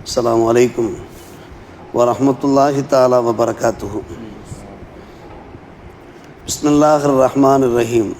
அஸ்ஸலாமு அலைக்கும் வரஹ்மத்துல்லாஹி தஆலா வபரகாத்துஹு. பிஸ்மில்லாஹிர் ரஹ்மானிர் ரஹீம்.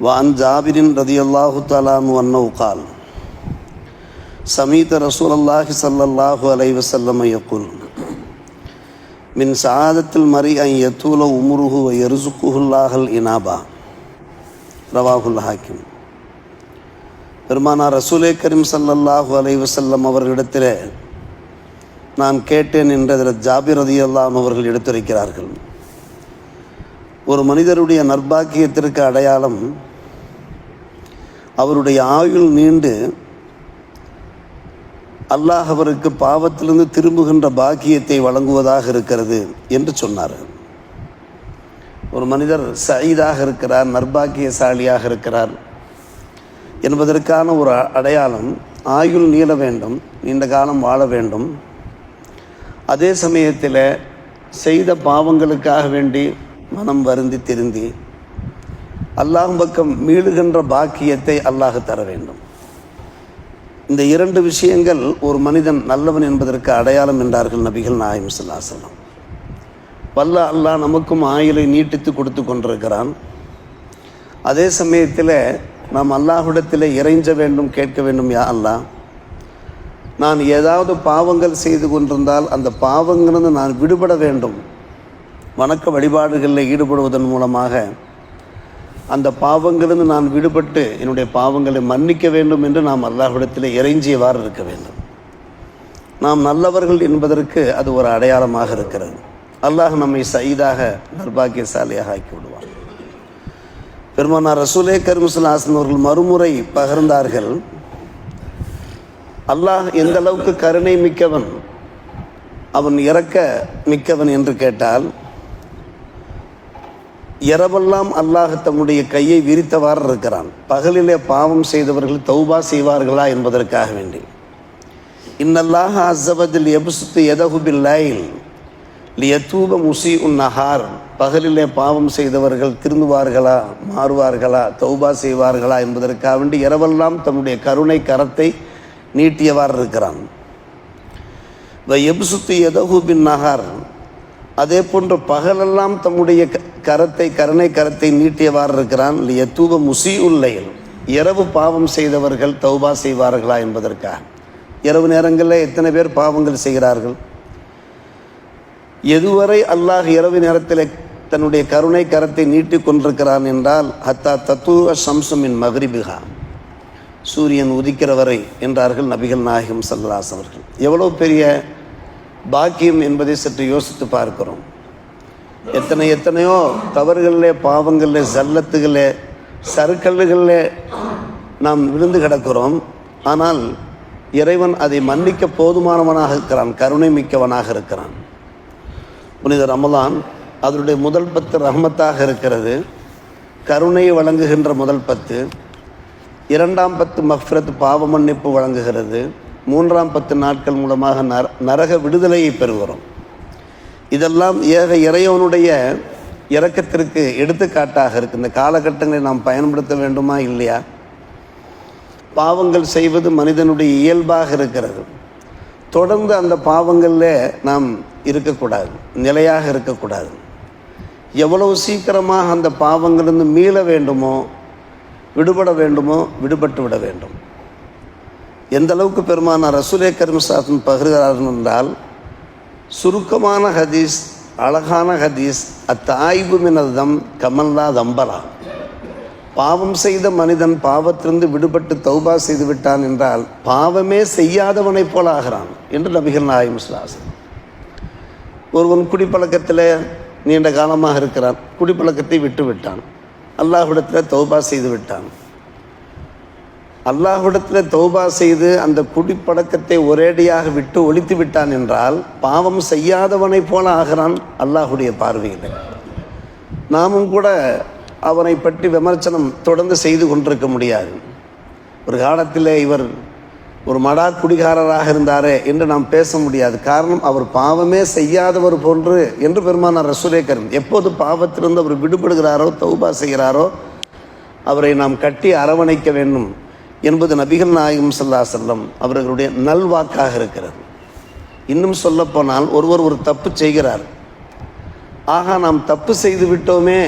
வஅன் ஜாபிரின் ரலியல்லாஹு தஆலா அன்ஹு அன்னஹு क़ால் சமீத ரசூலுல்லாஹி ஸல்லல்லாஹு அலைஹி வஸல்லம் யகூல் மின் சஆதத்தில் மரி அன் யதூல உம்ருஹு வ யர்ஸுகுஹுல்லாஹல் இனாபா. ரவாஹுல் ஹாக்கிம். பெருமானார் ரசூலே கரீம் ஸல்லல்லாஹு அலைஹி வஸல்லம் அவர்களிடத்தில் நான் கேட்டேன் என்று ஜாபிர் ரலியல்லாஹு அன்ஹு அவர்கள் எடுத்துரைக்கிறார்கள். ஒரு மனிதருடைய நற்பாக்கியத்திற்கு அடையாளம் அவருடைய ஆயுள் நீண்டு அல்லாஹ் அவருக்கு பாவத்திலிருந்து திரும்புகின்ற பாக்கியத்தை வழங்குவதாக இருக்கிறது என்று சொன்னார்கள். ஒரு மனிதர் சயீதாக இருக்கிறார், நற்பாக்கியசாலியாக இருக்கிறார் என்பதற்கான ஒரு அடையாளம் ஆயுள் நீள வேண்டும், நீண்ட காலம் வாழ வேண்டும். அதே சமயத்தில் செய்த பாவங்களுக்காக வேண்டி மனம் வருந்தி திருந்தி அல்லாஹ் பக்கம் மீளுகின்ற பாக்கியத்தை அல்லாஹ் தர வேண்டும். இந்த இரண்டு விஷயங்கள் ஒரு மனிதன் நல்லவன் என்பதற்கு அடையாளம் என்றார்கள் நபிகள் நாயகம் ஸல்லல்லாஹு அலைஹி வஸல்லம். வல்ல அல்லாஹ் நமக்கும் ஆயுளை நீட்டித்து கொடுத்து கொண்டிருக்கிறான். அதே சமயத்தில் நாம் அல்லாஹ்விடத்தில் இறைஞ்ச வேண்டும், கேட்க வேண்டும். யா அல்லாஹ், நான் ஏதாவது பாவங்கள் செய்து கொண்டிருந்தால் அந்த பாவங்களிலிருந்து நான் விடுபட வேண்டும். வணக்க வழிபாடுகளில் ஈடுபடுவதன் மூலமாக அந்த பாவங்களிலிருந்து நான் விடுபட்டு என்னுடைய பாவங்களை மன்னிக்க வேண்டும் என்று நாம் அல்லாஹ்விடத்தில் இறைஞ்சியவாறு இருக்க வேண்டும். நாம் நல்லவர்கள் என்பதற்கு அது ஒரு அடையாளமாக இருக்கிறது. அல்லாஹ் நம்மை சயீதாக நற்பாக்கியசாலியாக ஆக்கி விடுவான். பெருமானார் ரசூலே கரீம் ஸல்லல்லாஹு அலைஹி வஸல்லம் அவர்கள் மறுமுறை பகிர்ந்தார்கள், அல்லாஹ் எந்த அளவுக்கு கருணை மிக்கவன், அவன் இரக்க மிக்கவன் என்று கேட்டால், இரவெல்லாம் அல்லாஹ் தம்முடைய கையை விரித்தவாறு இருக்கிறான். பகலிலே பாவம் செய்தவர்கள் தௌபா செய்வார்களா என்பதற்காக வேண்டி. இன்னல்லாஹ அஸ்ஸவஜல் யப்சுத்து யதஹு பில்லைல் லியதூப முஸீஉன் நஹார். பகலிலே பாவம் செய்தவர்கள் திருந்துவார்களா, மாறுவார்களா, தௌபா செய்வார்களா என்பதற்காக வேண்டி இரவெல்லாம் தம்முடைய கருணை கரத்தை நீட்டியவாறு இருக்கிறான். வ யப்சுத்து யதஹு பின் நஹார். அதே போன்று பகலெல்லாம் தம்முடைய கருணை கரத்தை நீட்டியவாறு இருக்கிறான். லியதூப முஸீஉல் லைல். இரவு பாவம் செய்தவர்கள் தௌபா செய்வார்களா என்பதற்காக. இரவு நேரங்களில் எத்தனை பேர் பாவங்கள் செய்கிறார்கள்? எதுவரை அல்லாஹ் இரவு நேரத்தில் தன்னுடைய கருணை கரத்தை நீட்டி கொண்டிருக்கிறான் என்றால், ஹத்தா தத்துவ ஷம்சுமின் மக்ரிபிஹா, சூரியன் உதிக்கிற வரை என்றார்கள் நபிகள் நாயகம் ஸல்லல்லாஹு அலைஹி வஸல்லம் அவர்கள். எவ்வளோ பெரிய பாக்கியம் என்பதை சற்று யோசித்து பார்க்கிறோம். எத்தனையோ தவறுகளிலே, பாவங்களிலே, சல்லத்துகளிலே, சறுக்கல்களிலே நாம் விழுந்து கிடக்கிறோம். ஆனால் இறைவன் அதை மன்னிக்க போதுமானவனாக இருக்கிறான், கருணை மிக்கவனாக இருக்கிறான். புனித ரமலான் அதனுடைய முதல் 10 ரஹ்மத்தாக இருக்கிறது, கருணையை வழங்குகின்ற முதல் 10. 2ஆம் 10 மஃபிரத், பாவ மன்னிப்பு வழங்குகிறது. 3ஆம் 10 நாட்கள் மூலமாக நரக விடுதலையை பெறுகிறோம். இதெல்லாம் ஏக இறைவனுடைய இரக்கத்திற்கு எடுத்துக்காட்டாக இருக்குது. இந்த காலகட்டங்களை நாம் பயன்படுத்த வேண்டுமா இல்லையா? பாவங்கள் செய்வது மனிதனுடைய இயல்பாக இருக்கிறது. தொடர்ந்து அந்த பாவங்களில் நாம் இருக்கக்கூடாது, நிலையாக இருக்கக்கூடாது. எவ்வளவு சீக்கிரமாக அந்த பாவங்களிலிருந்து மீள வேண்டுமோ, விடுபட வேண்டுமோ, விடுபட்டு விட வேண்டும். எந்த அளவுக்கு பெருமானார் ரசூலே கரீம் ஸல்லல்லாஹு அலைஹி வஸல்லம் பகிர்கிறார்கள் என்றால், சுருக்கமான ஹதீஸ், அழகான ஹதீஸ், அத்தாயிபு மினதம் கமல்லா தம்பரா. பாவம் செய்த மனிதன் பாவத்திலிருந்து விடுபட்டு தௌபா செய்து விட்டான் என்றால் பாவமே செய்யாதவனைப் போல ஆகிறான் என்று நபிகள் நாயகம் ஸல்லல்லாஹு அலைஹி வஸல்லம். ஒருவன் குடிப்பழக்கத்தில் நீண்ட காலமாக இருக்கிறான், குடிப்பழக்கத்தை விட்டு விட்டான், அல்லாஹ்விடத்தில் தௌபா செய்து விட்டான். அல்லாஹ்விடத்தில் தௌபா செய்து அந்த குடிப்பழக்கத்தை ஒரேடியாக விட்டு ஒழித்து விட்டான் என்றால் பாவம் செய்யாதவனைப் போல ஆகிறான் அல்லாஹுடைய பார்வையில். நாமும் கூட அவனை பற்றி விமர்சனம் தொடர்ந்து செய்து கொண்டிருக்க முடியாது. ஒரு காலத்தில் இவர் ஒரு மடா குடிகாரராக இருந்தாரே என்று நாம் பேச முடியாது. காரணம், அவர் பாவமே செய்யாதவர் போன்று என்று பெருமானார் ரசூலே கரீம். எப்போது பாவத்திலிருந்து அவர் விடுபடுகிறாரோ, தௌபா செய்கிறாரோ, அவரை நாம் கட்டி அரவணைக்க வேண்டும். என்பது நபிகள் நாயகம் ஸல்லல்லாஹு அலைஹி வஸல்லம் அவர்களுடைய நல்வாக்காக இருக்கிறது. இன்னும் சொல்லப்போனால் ஒருவர் ஒரு தப்பு செய்கிறார், ஆகா நாம் தப்பு செய்து விட்டோமே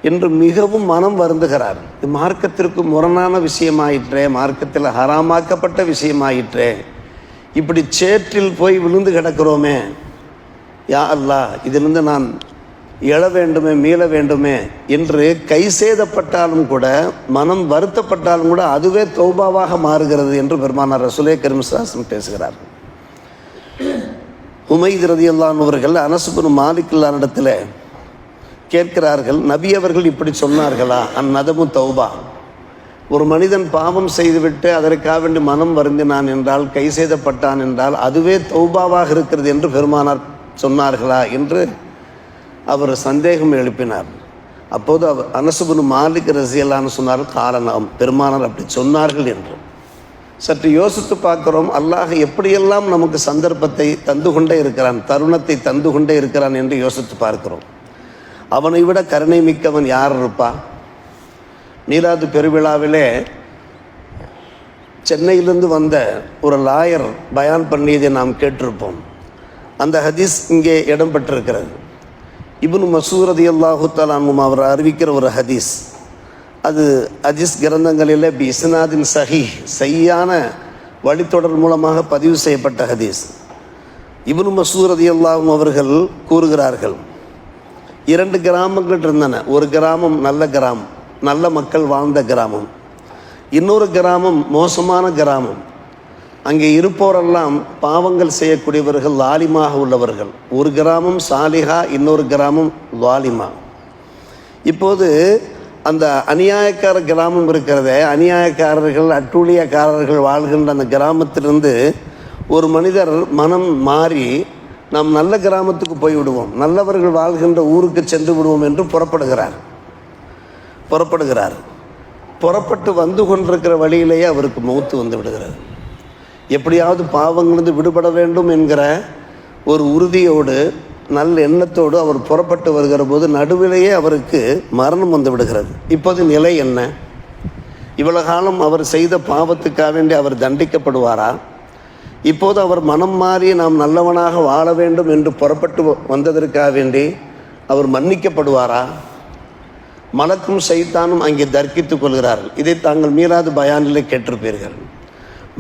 என்று மிகவும் மனம் வருந்துகிறார். இது மார்க்கத்திற்கு முரணான விஷயமாயிற்றே, மார்க்கத்தில் ஹராமாக்கப்பட்ட விஷயமாயிற்றே, இப்படி சேற்றில் போய் விழுந்து கிடக்கிறோமே, யா அல்லாஹ் இதிலிருந்து நான் எழ வேண்டுமே, மீள வேண்டுமே என்று கை சேதப்பட்டாலும் கூட, மனம் வருத்தப்பட்டாலும் கூட அதுவே தௌபாவாக மாறுகிறது என்று பெருமானார் ரசூலே கரீம் ஸல்லல்லாஹு அலைஹி வஸல்லம் பேசுகிறார். உமைத் ரலியல்லாஹு அன்ஹு அவர்கள் அனஸ் இப்னு மாலிக் இடத்துல கேட்கிறார்கள், நபி அவர்கள் இப்படி சொன்னார்களா? அந்நதமு தௌபா, ஒரு மனிதன் பாவம் செய்துவிட்டு அதற்காக வேண்டி மனம் வருந்தினான் என்றால், கை செய்தப்பட்டான் என்றால் அதுவே தௌபாவாக இருக்கிறது என்று பெருமானார் சொன்னார்களா என்று அவர் சந்தேகம் எழுப்பினார். அப்போது அனஸ் இப்னு மாலிக் ரலியல்லாஹு அன்ஹு சொன்னார்கள், காரணம் பெருமானார் அப்படி சொன்னார்கள் என்று. சற்று யோசித்து பார்க்கிறோம், அல்லாஹ் எப்படியெல்லாம் நமக்கு சந்தர்ப்பத்தை தந்து கொண்டே இருக்கிறான், தருணத்தை தந்து கொண்டே இருக்கிறான் என்று யோசித்து பார்க்கிறோம். அவனை விட கருணை மிக்கவன் யார் இருப்பா? மீலாது பெருவிழாவிலே சென்னையிலிருந்து வந்த ஒரு லாயர் பயான் பண்ணியதை நாம் கேட்டிருப்போம். அந்த ஹதீஸ் இங்கே இடம்பெற்றிருக்கிறது. இப்னு மஸ்ஊத் ரலியல்லாஹு தஆலா அன்ஹு அவர் அறிவிக்கிற ஒரு ஹதீஸ். அது ஹதீஸ் கிரந்தங்களில் இஸ்னாதின் சஹீஹ், சரியான வழித்தொடர் மூலமாக பதிவு செய்யப்பட்ட ஹதீஸ். இப்னு மஸ்ஊத் ரலியல்லாஹு அவர்கள் கூறுகிறார்கள், 2 கிராமங்கள் இருந்தன. ஒரு கிராமம் நல்ல கிராமம், நல்ல மக்கள் வாழ்ந்த கிராமம். இன்னொரு கிராமம் மோசமான கிராமம். அங்கே இருப்போரெல்லாம் பாவங்கள் செய்யக்கூடியவர்கள், லாலிமாக உள்ளவர்கள். ஒரு கிராமம் சாலிஹா, இன்னொரு கிராமம் லாலிமா. இப்போது அந்த அநியாயக்கார கிராமம் இருக்கிறதே, அநியாயக்காரர்கள் அட்டூழியக்காரர்கள் வாழ்கின்ற அந்த கிராமத்திலிருந்து ஒரு மனிதர் மனம் மாறி நாம் நல்ல கிராமத்துக்கு போய்விடுவோம், நல்லவர்கள் வாழ்கின்ற ஊருக்கு சென்று விடுவோம் என்று புறப்படுகிறார். புறப்பட்டு வந்து கொண்டிருக்கிற வழியிலேயே அவருக்கு மௌத்து வந்து விடுகிறது. எப்படியாவது பாவங்களிலிருந்து விடுபட வேண்டும் என்கிற ஒரு உறுதியோடு, நல்ல எண்ணத்தோடு அவர் புறப்பட்டு வருகிற போது நடுவிலேயே அவருக்கு மரணம் வந்து விடுகிறது. இப்போது நிலை என்ன? இவ்வளவு காலம் அவர் செய்த பாவத்துக்காக வேண்டி அவர் தண்டிக்கப்படுவாரா? இப்போது அவர் மனம் மாறி நாம் நல்லவனாக வாழ வேண்டும் என்று புறப்பட்டு வந்ததற்காக வேண்டி அவர் மன்னிக்கப்படுவாரா? மலக்கும் ஷைத்தானும் அங்கே தர்க்கித்துக் கொள்கிறார்கள். இதை தாங்கள் மீராது பயானிலே கேட்டிருப்பீர்கள்.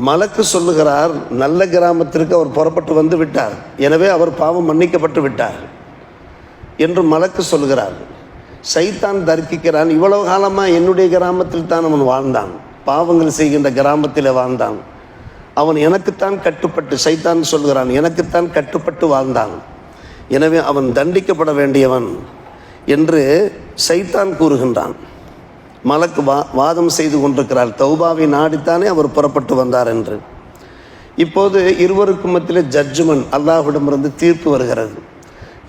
மலக்கு சொல்லுகிறார், நல்ல கிராமத்திற்கு அவர் புறப்பட்டு வந்து விட்டார், எனவே அவர் பாவம் மன்னிக்கப்பட்டு விட்டார் என்று மலக்கு சொல்கிறார். ஷைத்தான் தர்க்கிக்கிறான், இவ்வளவு காலமாக என்னுடைய கிராமத்தில் தான் அவன் வாழ்ந்தான், பாவங்கள் செய்கின்ற கிராமத்தில் வாழ்ந்தான், அவன் எனக்குத்தான் கட்டுப்பட்டு, ஷைத்தான் சொல்கிறான், எனக்குத்தான் கட்டுப்பட்டு வாழ்ந்தான், எனவே அவன் தண்டிக்கப்பட வேண்டியவன் என்று ஷைத்தான் கூறுகின்றான். மலக்கு வாதம் செய்து கொண்டிருக்கிறார், தௌபாவை நாடித்தானே அவர் புறப்பட்டு வந்தார் என்று. இப்போது இருவருக்கும் மத்தியில் ஜட்ஜ்மெண்ட், அல்லாஹ்விடமிருந்து தீர்ப்பு வருகிறது.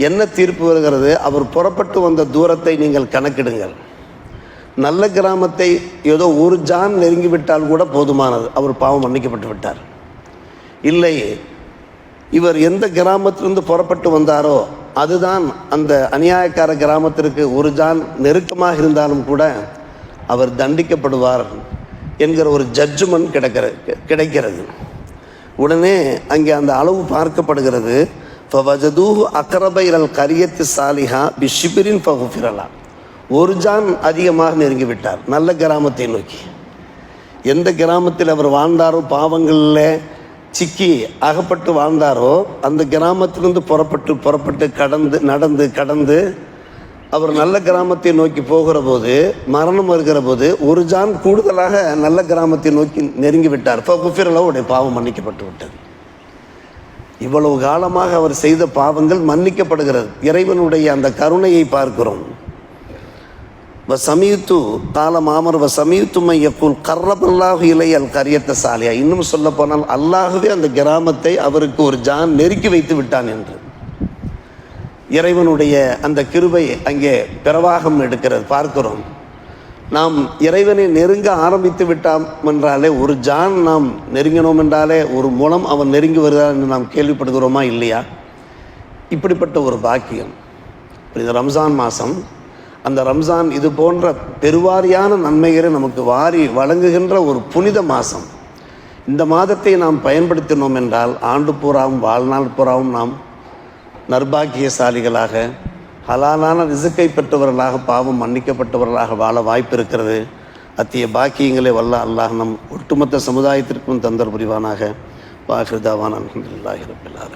என்ன தீர்ப்பு வருகிறது? அவர் புறப்பட்டு வந்த தூரத்தை நீங்கள் கணக்கிடுங்கள். நல்ல கிராமத்தை ஏதோ ஒரு ஜான் நெருங்கிவிட்டால் கூட போதுமானது, அவர் பாவம் மன்னிக்கப்பட்டு விட்டார். இல்லை, இவர் எந்த கிராமத்திலிருந்து புறப்பட்டு வந்தாரோ அதுதான் அந்த அநியாயக்கார கிராமத்திற்கு ஒரு ஜான் நெருக்கமாக இருந்தாலும் கூட அவர் தண்டிக்கப்படுவார் என்கிற ஒரு ஜட்ஜ்மெண்ட் கிடைக்கிறது. உடனே அங்கே அந்த அளவு பார்க்கப்படுகிறது. ஃபவஜதூஹு அக்ரப இலல் கரியத்தி சாலிஹா பிஷிபிரின் ஃபகுஃபிரலா, ஒரு ஜான் அதிகமாக நெருங்கிவிட்டார் நல்ல கிராமத்தை நோக்கி. எந்த கிராமத்தில் அவர் வாழ்ந்தாரோ, பாவங்களில் சிக்கி அகப்பட்டு வாழ்ந்தாரோ, அந்த கிராமத்திலிருந்து புறப்பட்டு கடந்து அவர் நல்ல கிராமத்தை நோக்கி போகிற போது, மரணம் வருகிற போது ஒரு ஜான் கூடுதலாக நல்ல கிராமத்தை நோக்கி நெருங்கி விட்டார். ஃபகுஃபிரலா, பாவம் மன்னிக்கப்பட்டு விட்டது. இவ்வளவு காலமாக அவர் செய்த பாவங்கள் மன்னிக்கப்படுகிறது. இறைவனுடைய அந்த கருணையை பார்க்கிறோம். வசமீத்து கால மாமர் வசமீத்து மையக்குள் கர்ரபல்லாஹு இலையல் கரியத்த சாலியா, இன்னும் சொல்ல போனால் அல்லாஹுவே அந்த கிராமத்தை அவருக்கு ஒரு ஜான் நெருக்கி வைத்து விட்டான் என்று இறைவனுடைய அந்த கிருபை அங்கே பிரவாகம் எடுக்கிறது பார்க்கிறோம். நாம் இறைவனை நெருங்க ஆரம்பித்து விட்டோம் என்றாலே, ஒரு ஜான் நாம் நெருங்கினோம் என்றாலே ஒரு மூலம் அவன் நெருங்கி வருகிறார் என்று நாம் கேள்விப்படுகிறோமா இல்லையா? இப்படிப்பட்ட ஒரு பாக்கியம். இந்த ரம்ஜான் மாதம் அந்த ரம்ஜான் இது போன்ற பெருவாரியான நன்மைகளை நமக்கு வாரி வழங்குகின்ற ஒரு புனித மாதம். இந்த மாதத்தை நாம் பயன்படுத்தினோம் என்றால் ஆண்டு பூராவும் வாழ்நாள் பூராவும் நாம் நர்பாக்கியசாலிகளாக ஹலாலான ரிசுக்கை பெற்றவர்களாக பாவம் மன்னிக்கப்பட்டவர்களாக வாழ வாய்ப்பு இருக்கிறது. அத்திய பாக்கியங்களை வல்ல அல்லாஹ் நம் ஒட்டுமொத்த சமுதாயத்திற்கும் தந்தர் புரிவானாக. வாஹிர் தாவான் அல்ஹம்துலில்லாஹி ரப்பில் ஆலமீன்.